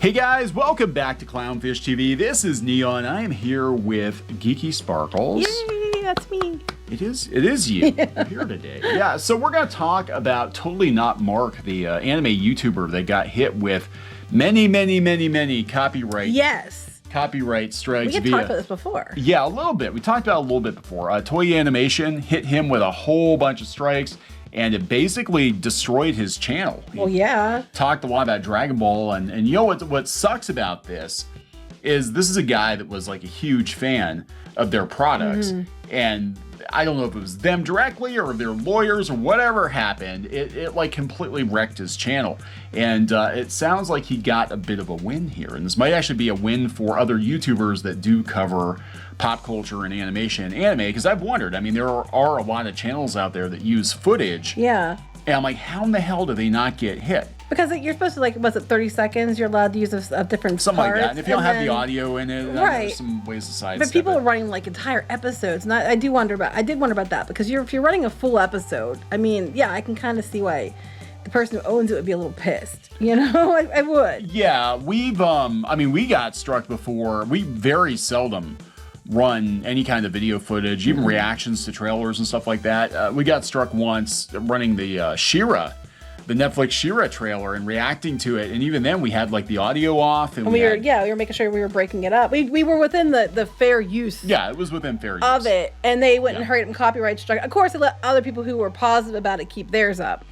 Hey guys, welcome back to Clownfish TV. This is Neon. I am here with Geeky Sparkles. Yay, that's me. It is you. You're here today. Yeah, so we're going to talk about Totally Not Mark, the anime YouTuber that got hit with many copyright strikes. We had talked about this before. Yeah, a little bit. We talked about it a little bit before. Toei Animation hit him with a whole bunch of strikes, and it basically destroyed his channel. Well, yeah. Talked a lot about Dragon Ball, and you know what sucks about this is a guy that was like a huge fan of their products, and I don't know if it was them directly or their lawyers or whatever happened. It like completely wrecked his channel, and it sounds like he got a bit of a win here, and this might actually be a win for other YouTubers that do cover pop culture and animation and anime, because I've wondered, I mean, there are a lot of channels out there that use footage. Yeah. And I'm like, how in the hell do they not get hit? Because you're supposed to, like, was it 30 seconds? You're allowed to use a different something parts, like that. And if you don't have the audio in it, right. There's some ways to sidestep. But people are running like entire episodes, and I did wonder about that, because if you're running a full episode, I mean, yeah, I can kind of see why the person who owns it would be a little pissed. You know, I would. Yeah, we got struck before. We very seldom run any kind of video footage, even reactions to trailers and stuff like that. We got struck once running the She-Ra, the Netflix She-Ra trailer, and reacting to it, and even then we had like the audio off, and we were making sure we were breaking it up. We were within the fair use. Yeah, it was within fair use of it, and they wouldn't hurt it and copyright struck. Of course, they let other people who were positive about it keep theirs up.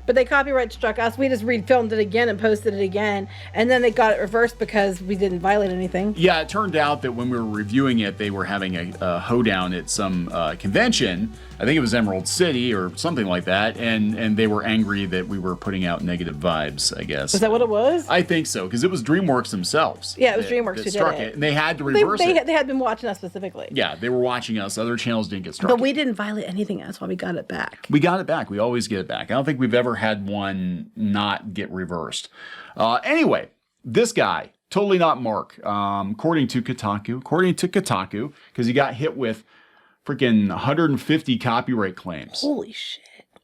But they copyright struck us. We just refilmed it again and posted it again. And then they got it reversed because we didn't violate anything. Yeah, it turned out that when we were reviewing it, they were having a hoedown at some convention. I think it was Emerald City or something like that. And they were angry that we were putting out negative vibes, I guess. Is that what it was? I think so, because it was DreamWorks themselves. Yeah, it was DreamWorks who struck did it. And they had to reverse it. They had been watching us specifically. Yeah, they were watching us. Other channels didn't get struck. But we didn't violate anything. That's why we got it back. We got it back. We always get it back. I don't think we've ever had one not get reversed. Anyway, this guy, Totally Not Mark, according to Kotaku, because he got hit with freaking 150 copyright claims. Holy shit.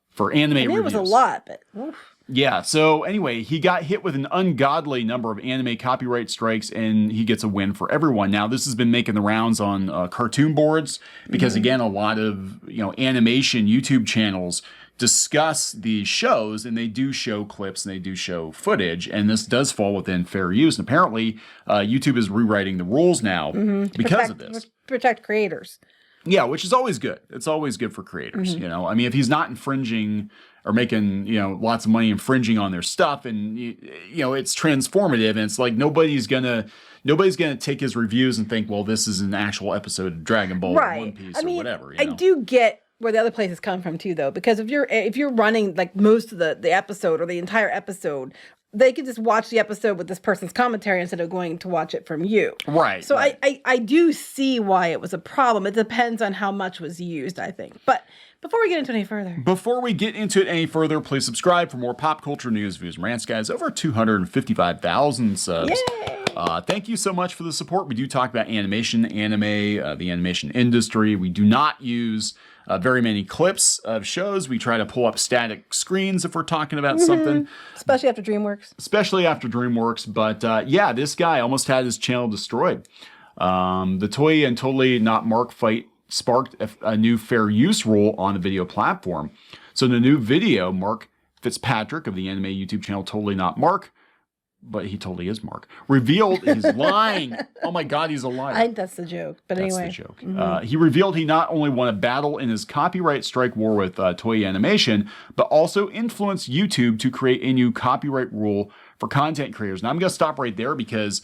For anime reviews. It was a lot, but oof. Yeah, so anyway, he got hit with an ungodly number of anime copyright strikes, and he gets a win for everyone. Now, this has been making the rounds on cartoon boards, because again, a lot of animation YouTube channels discuss these shows, and they do show clips and they do show footage, and this does fall within fair use. And apparently, YouTube is rewriting the rules now because of this. Protect creators. Yeah, which is always good. It's always good for creators, I mean, if he's not infringing or making, lots of money infringing on their stuff, and it's transformative, and it's like nobody's gonna take his reviews and think, well, this is an actual episode of Dragon Ball or One Piece or whatever. I do get where the other places come from too, though, because if you're running like most of the episode or the entire episode, they could just watch the episode with this person's commentary instead of going to watch it from you. Right. So right. I do see why it was a problem. It depends on how much was used, I think. But before we get into it any further, please subscribe for more pop culture news, views, and rants, guys. Over 255,000 subs. Yay! Thank you so much for the support. We do talk about animation, the animation industry. We do not use very many clips of shows. We try to pull up static screens if we're talking about something. Especially after DreamWorks. But yeah, this guy almost had his channel destroyed. The Toei and Totally Not Mark fight sparked a new fair use rule on the video platform. So in the new video, Mark Fitzpatrick of the anime YouTube channel Totally Not Mark, but he totally is Mark, revealed he's lying. Oh my God, he's a liar. I think that's the joke. But anyway. That's the joke. He revealed he not only won a battle in his copyright strike war with Toei Animation, but also influenced YouTube to create a new copyright rule for content creators. Now I'm going to stop right there, because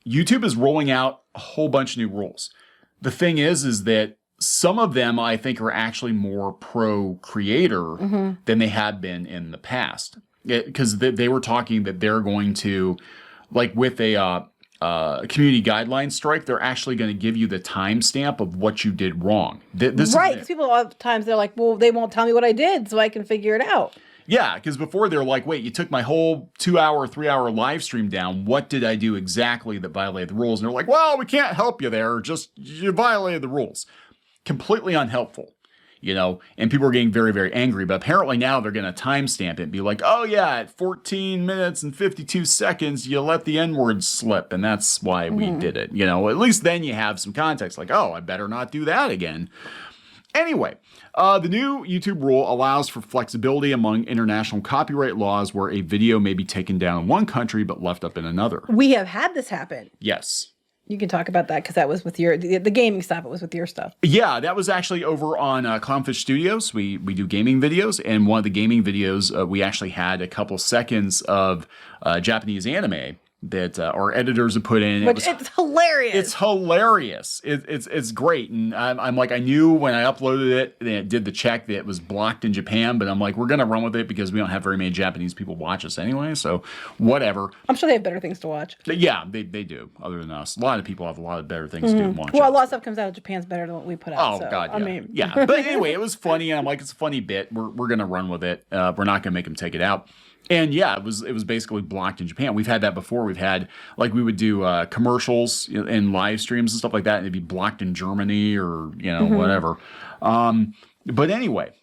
YouTube is rolling out a whole bunch of new rules. The thing is that some of them I think are actually more pro-creator than they have been in the past. Because they were talking that they're going to, like with a community guidelines strike, they're actually going to give you the timestamp of what you did wrong. Right, because people a lot of times they're like, well, they won't tell me what I did so I can figure it out. Yeah, because before they're like, wait, you took my whole 2-hour, 3-hour live stream down. What did I do exactly that violated the rules? And they're like, well, we can't help you there. Just, you violated the rules. Completely unhelpful. and people were getting very, very angry. But apparently now they're going to timestamp it and be like, oh yeah, at 14 minutes and 52 seconds, you let the N-word slip. And that's why we did it. At least then you have some context like, oh, I better not do that again. Anyway, the new YouTube rule allows for flexibility among international copyright laws where a video may be taken down in one country but left up in another. We have had this happen. Yes. You can talk about that because that was with the gaming stuff. It was with your stuff. Yeah, that was actually over on Clownfish Studios. We do gaming videos, and one of the gaming videos, we actually had a couple seconds of Japanese anime that our editors have put in. It's hilarious. It's hilarious. It's great. And I'm like, I knew when I uploaded it, and it did the check that it was blocked in Japan, but I'm like, we're going to run with it because we don't have very many Japanese people watch us anyway. So whatever. I'm sure they have better things to watch. Yeah, they do, other than us. A lot of people have a lot of better things to do and watch. Well, a lot of stuff comes out of Japan's better than what we put out. Oh, God, yeah. I mean. Yeah. But anyway, it was funny, and I'm like, it's a funny bit. We're going to run with it. We're not going to make them take it out. And yeah, it was basically blocked in Japan. We've had that before. We've had, like, we would do commercials and live streams and stuff like that, and it'd be blocked in Germany or, whatever. But anyway,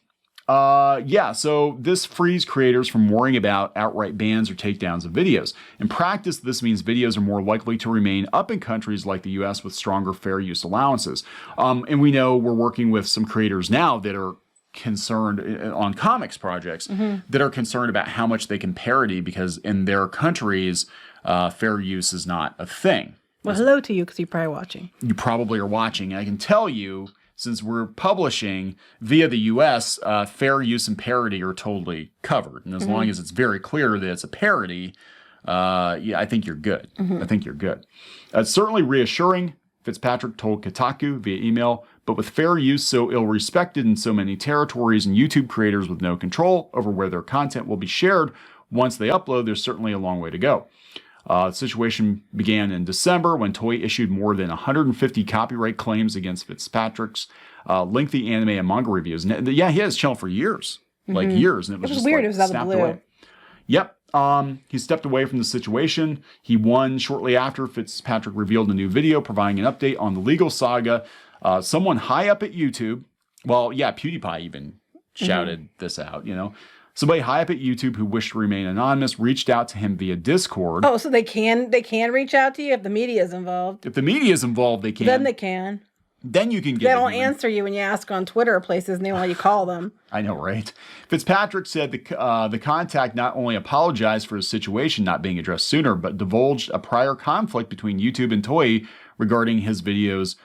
so this frees creators from worrying about outright bans or takedowns of videos. In practice, this means videos are more likely to remain up in countries like the US with stronger fair use allowances. And we know we're working with some creators now that are concerned on comics projects that are concerned about how much they can parody because in their countries, fair use is not a thing. Well, hello to you because you're probably watching. You probably are watching. And I can tell you, since we're publishing via the US, fair use and parody are totally covered. And as long as it's very clear that it's a parody, I think you're good. I think you're good. It's certainly reassuring, Fitzpatrick told Kotaku via email, but with fair use so ill-respected in so many territories and YouTube creators with no control over where their content will be shared once they upload, there's certainly a long way to go. The situation began in December when Toei issued more than 150 copyright claims against Fitzpatrick's lengthy anime and manga reviews. And he had his channel for years, like years. And it was just weird. Like, it was out of the blue. away. Yep. He stepped away from the situation. He won shortly after Fitzpatrick revealed a new video providing an update on the legal saga. Someone high up at YouTube, PewDiePie even shouted this out, Somebody high up at YouTube who wished to remain anonymous reached out to him via Discord. Oh, so they can reach out to you if the media is involved. If the media is involved, they can. Then they can. Then you can get. They don't answer you when you ask on Twitter or places, and they won't let you call them. I know, right? Fitzpatrick said the contact not only apologized for his situation not being addressed sooner, but divulged a prior conflict between YouTube and Toei regarding his video's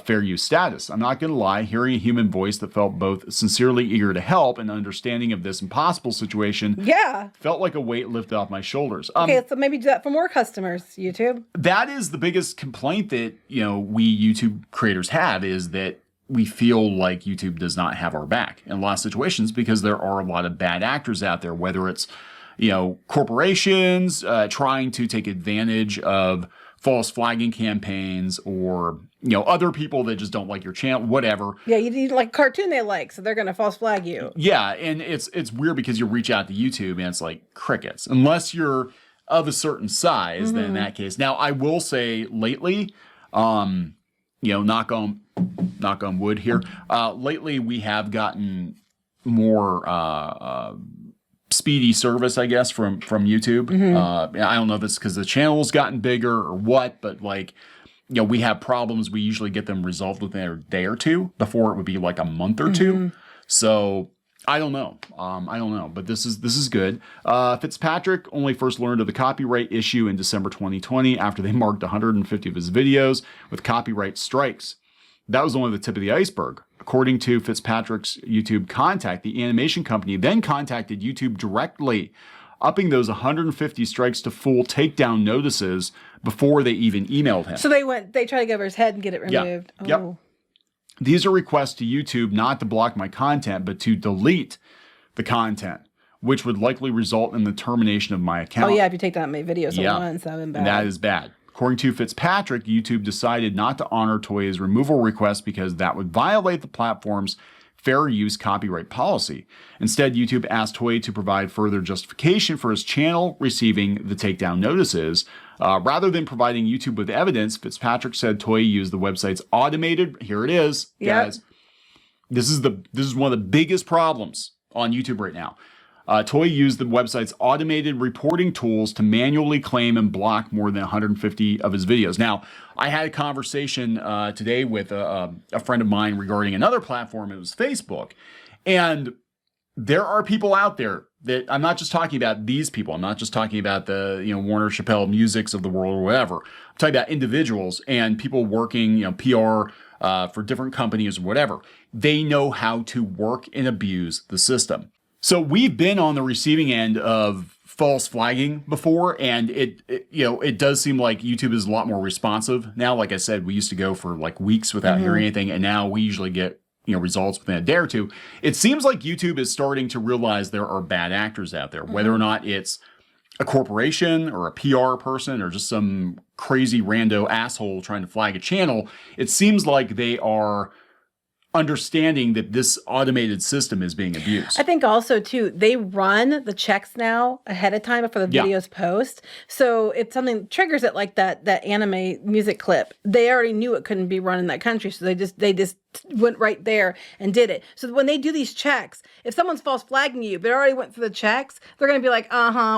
fair use status. I'm not going to lie, hearing a human voice that felt both sincerely eager to help and understanding of this impossible situation felt like a weight lifted off my shoulders. Okay, so maybe do that for more customers, YouTube. That is the biggest complaint that, we YouTube creators have is that we feel like YouTube does not have our back in a lot of situations because there are a lot of bad actors out there, whether it's, corporations trying to take advantage of false flagging campaigns or, other people that just don't like your channel, whatever. Yeah, you need like a cartoon they like, so they're going to false flag you. Yeah, and it's weird because you reach out to YouTube and it's like crickets. Unless you're of a certain size, then in that case. Now, I will say lately, knock on wood here, lately we have gotten more speedy service, I guess, from YouTube. I don't know if it's because the channel's gotten bigger or what, but we have problems. We usually get them resolved within a day or two. Before it would be like a month or two. So I don't know. But this is good. Fitzpatrick only first learned of the copyright issue in December 2020 after they marked 150 of his videos with copyright strikes. That was only the tip of the iceberg. According to Fitzpatrick's YouTube contact, the animation company then contacted YouTube directly, upping those 150 strikes to full takedown notices before they even emailed him. So they tried to go over his head and get it removed. Yep. Oh. These are requests to YouTube not to block my content, but to delete the content, which would likely result in the termination of my account. Oh, yeah, if you take down my videos at once, that would be bad. And that is bad. According to Fitzpatrick, YouTube decided not to honor Toei's removal request because that would violate the platform's fair use copyright policy. Instead, YouTube asked Toei to provide further justification for his channel receiving the takedown notices. Rather than providing YouTube with evidence, Fitzpatrick said Toei used the website's automated, here it is, guys, This is one of the biggest problems on YouTube right now. Toei used the website's automated reporting tools to manually claim and block more than 150 of his videos. Now, I had a conversation today with a friend of mine regarding another platform. It was Facebook. And there are people out there that I'm not just talking about these people. I'm not just talking about the, Warner Chappelle Musics of the world or whatever. I'm talking about individuals and people working, PR for different companies or whatever. They know how to work and abuse the system. So we've been on the receiving end of false flagging before, and it does seem like YouTube is a lot more responsive now. Like I said, we used to go for like weeks without hearing anything, and now we usually get results within a day or two. It seems like YouTube is starting to realize there are bad actors out there, whether or not it's a corporation or a PR person or just some crazy rando asshole trying to flag a channel. It seems like they are understanding that this automated system is being abused. I think also too, they run the checks now ahead of time before the videos post. So if something triggers it, like that anime music clip, they already knew it couldn't be run in that country. So they just went right there and did it. So when they do these checks, if someone's false flagging you, but already went through the checks, they're going to be like,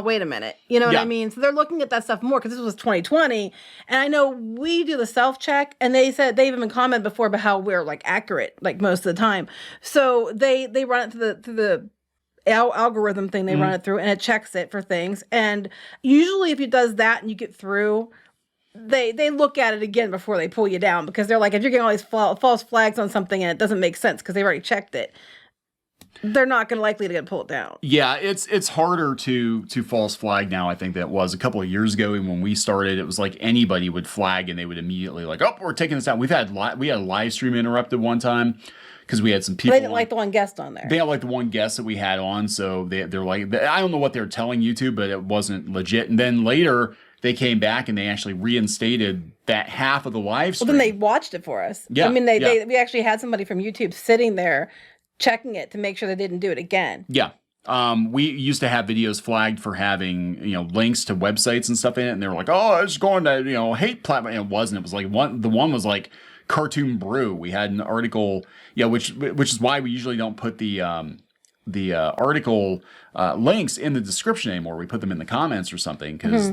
wait a minute. You know what I mean? So they're looking at that stuff more because this was 2020. And I know we do the self check, and they said they've even commented before about how we're like accurate, like most of the time. So they run it through the algorithm thing. They run it through and it checks it for things. And usually if it does that and you get through, they look at it again before they pull you down, because they're like, if you're getting all these false flags on something and it doesn't make sense because they've already checked it, they're not going to likely to get pulled down. Yeah, it's harder to false flag now, I think, than it was a couple of years ago. And when we started, it was like anybody would flag and they would immediately like, oh, we're taking this down. We had a live stream interrupted one time because we had some people. They didn't like the one guest on there. They didn't like the one guest that we had on, so they're like, I don't know what they're telling YouTube, but it wasn't legit. And then later they came back and they actually reinstated that half of the live stream. Well, then they watched it for us. Yeah, I mean, we actually had somebody from YouTube sitting there checking it to make sure they didn't do it again. Yeah. We used to have videos flagged for having, links to websites and stuff in it. And they were like, oh, it's going to, hate platform. And it wasn't. It was like the one was like Cartoon Brew. We had an article, which is why we usually don't put the article links in the description anymore. We put them in the comments or something because,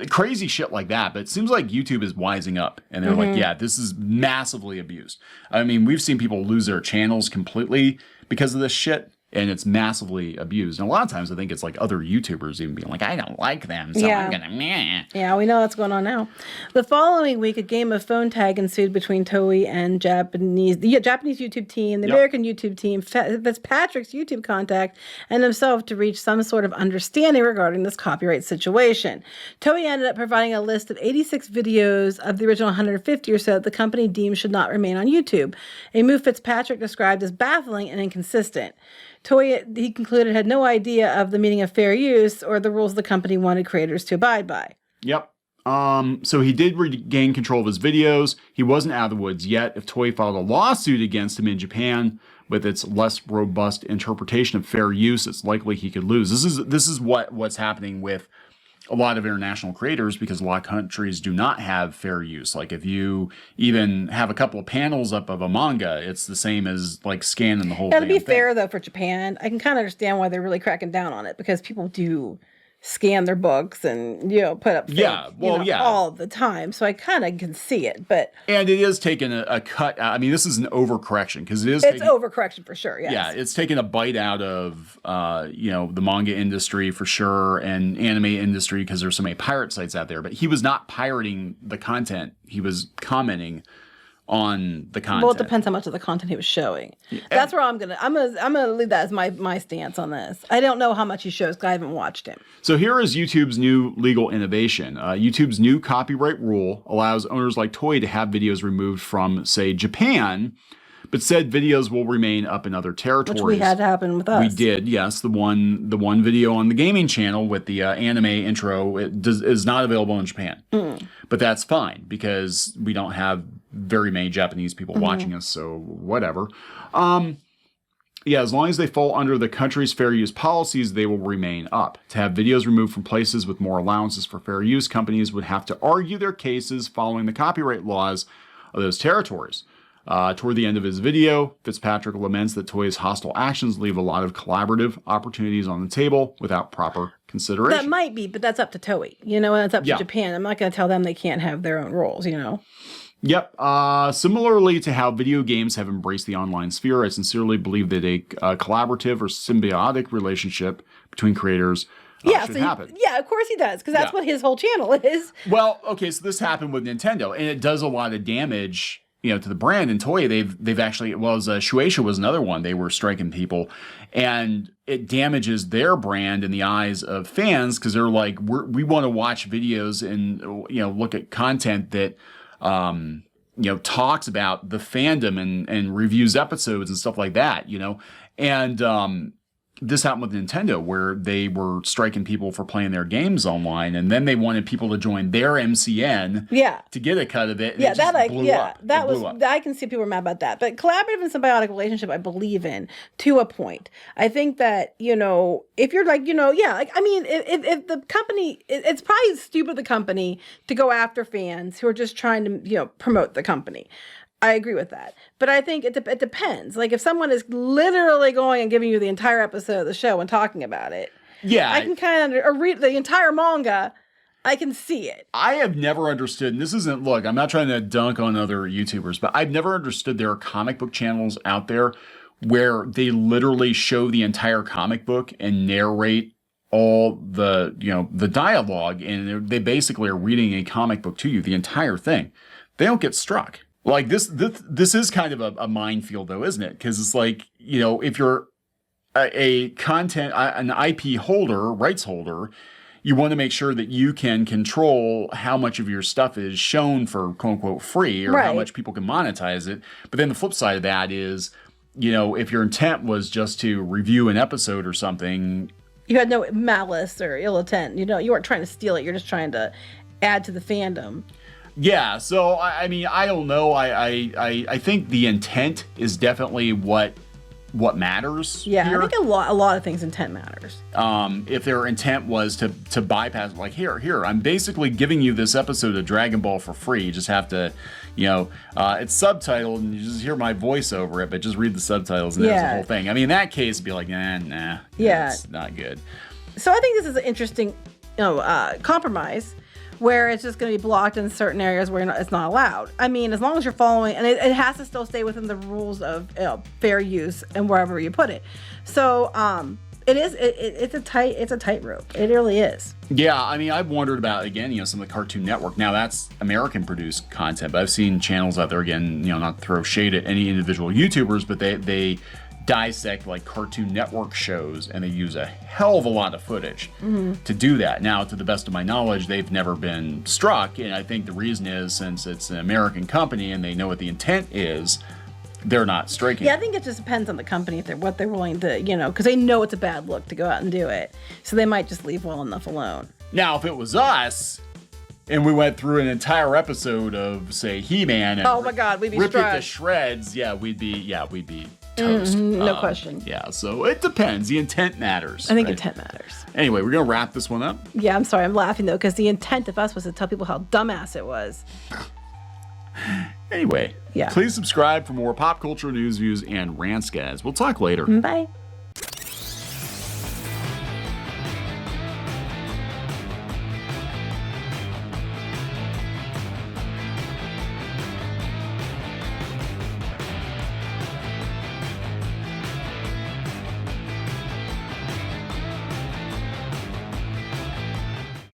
crazy shit like that. But it seems like YouTube is wising up and they're like, yeah, this is massively abused. I mean, we've seen people lose their channels completely because of this shit. And it's massively abused. And a lot of times I think it's like other YouTubers even being like, I don't like them, so I'm going to meh. Yeah, we know what's going on now. The following week, a game of phone tag ensued between Toei and the Japanese YouTube team, the American YouTube team, Fitzpatrick's YouTube contact, and himself to reach some sort of understanding regarding this copyright situation. Toei ended up providing a list of 86 videos of the original 150 or so that the company deemed should not remain on YouTube, a move Fitzpatrick described as baffling and inconsistent. Toei, he concluded, had no idea of the meaning of fair use or the rules the company wanted creators to abide by. Yep. So he did regain control of his videos. He wasn't out of the woods yet. If Toei filed a lawsuit against him in Japan with its less robust interpretation of fair use, it's likely he could lose. This is what's happening with a lot of international creators, because a lot of countries do not have fair use. Like if you even have a couple of panels up of a manga, it's the same as like scanning the whole thing. To be fair though, for Japan, I can kind of understand why they're really cracking down on it, because people do scan their books and put up all the time, so I kind of can see it. But and it is taking a cut. I mean, this is an overcorrection, because it's overcorrection for sure. Yes. Yeah, it's taking a bite out of the manga industry for sure, and anime industry, because there's so many pirate sites out there. But he was not pirating the content; he was commenting on the content. Well, it depends how much of the content he was showing. Yeah. That's where I'm gonna leave that as my stance on this. I don't know how much he shows because I haven't watched him. So here is YouTube's new legal innovation. YouTube's new copyright rule allows owners like Toei to have videos removed from, say, Japan, but said videos will remain up in other territories. Which we had happen with us. We did, yes. The one video on the gaming channel with the anime intro is not available in Japan. But that's fine, because we don't have very many Japanese people watching us, so whatever. As long as they fall under the country's fair use policies, they will remain up. To have videos removed from places with more allowances for fair use, companies would have to argue their cases following the copyright laws of those territories. Toward the end of his video, Fitzpatrick laments that Toei's hostile actions leave a lot of collaborative opportunities on the table without proper consideration. That might be, but that's up to Toei, and that's up to Japan. I'm not going to tell them they can't have their own roles, Yep. Similarly to how video games have embraced the online sphere, I sincerely believe that a collaborative or symbiotic relationship between creators should happen. Yeah, of course he does, because that's what his whole channel is. Well, okay, so this happened with Nintendo, and it does a lot of damage, to the brand. And Toei, they've actually, Shueisha was another one. They were striking people, and it damages their brand in the eyes of fans because they're like, we want to watch videos and look at content that talks about the fandom and reviews episodes and stuff like that, and this happened with Nintendo, where they were striking people for playing their games online, and then they wanted people to join their MCN to get a cut of it. And I can see people were mad about that. But collaborative and symbiotic relationship, I believe in to a point. I think that if you're like if the company, it's probably stupid of the company to go after fans who are just trying to promote the company. I agree with that. But I think it depends. Like if someone is literally going and giving you the entire episode of the show and talking about it, I can kind of, or read the entire manga, I can see it. I have never understood, and this isn't, look, I'm not trying to dunk on other YouTubers, but I've never understood there are comic book channels out there where they literally show the entire comic book and narrate all the, the dialogue, and they basically are reading a comic book to you, the entire thing. They don't get struck. Like this is kind of a minefield, though, isn't it? Because it's like, if you're an IP holder, rights holder, you want to make sure that you can control how much of your stuff is shown for quote unquote free, or how much people can monetize it. But then the flip side of that is, if your intent was just to review an episode or something, you had no malice or ill intent. You weren't trying to steal it. You're just trying to add to the fandom. Yeah, so I mean, I don't know. I think the intent is definitely what matters. Yeah, here. I think a lot of things intent matters. If their intent was to bypass, like here, I'm basically giving you this episode of Dragon Ball for free. You just have to, it's subtitled and you just hear my voice over it, but just read the subtitles and that's the whole thing. I mean, in that case, it'd be like, nah, it's not good. So I think this is an interesting, compromise, where it's just going to be blocked in certain areas where it's not allowed. I mean, as long as you're following, and it has to still stay within the rules of fair use and wherever you put it. So it's a tightrope. It really is. Yeah, I mean, I've wondered about, again, some of the Cartoon Network. Now that's American produced content, but I've seen channels out there, again, not to throw shade at any individual YouTubers, but they dissect like Cartoon Network shows, and they use a hell of a lot of footage to do that. Now, to the best of my knowledge, they've never been struck, and I think the reason is, since it's an American company and they know what the intent is, they're not striking. Yeah, I think it just depends on the company, what they're willing to, because they know it's a bad look to go out and do it, so they might just leave well enough alone. Now, if it was us, and we went through an entire episode of, say, He-Man, and oh my God, we'd be rip it to shreds, we'd be toast. No question. Yeah, so it depends. The intent matters. I think intent matters. Anyway, we're going to wrap this one up. Yeah, I'm sorry. I'm laughing, though, because the intent of us was to tell people how dumbass it was. Anyway, please subscribe for more pop culture news, views, and rants, guys. We'll talk later. Bye.